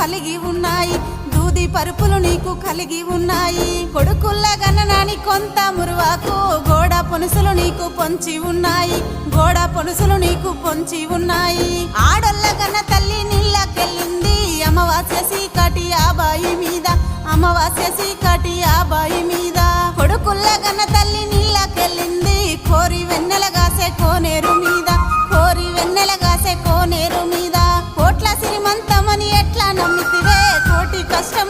కలిగి ఉన్నాయి, దూది పరుపులు నీకు కలిగి ఉన్నాయి. కొడుకుల్ల గణనాని కొంత మురువాకు, గోడ పొనుసులు నీకు పొంచి ఉన్నాయి, గోడ పొనుసులు నీకు పొంచి ఉన్నాయి. ఆడొల్ల గన్న తల్లి నీళ్ళకెళ్ళింది, అమావాస్య చీకటి ఆ బాయి మీద, అమావాస్య చీకటి ఆ బాయి మీద. కొడుకుల్ల గన్న తల్లి నీళ్ళకెళ్ళింది, కోరి వెన్నెలగాసే కోనేరు మీద, కోరి వెన్నెలగాసే కోనేరు మీద. కోట్ల శ్రీమంతమని ఎట్లా నమ్మితివే, కోటి కష్టం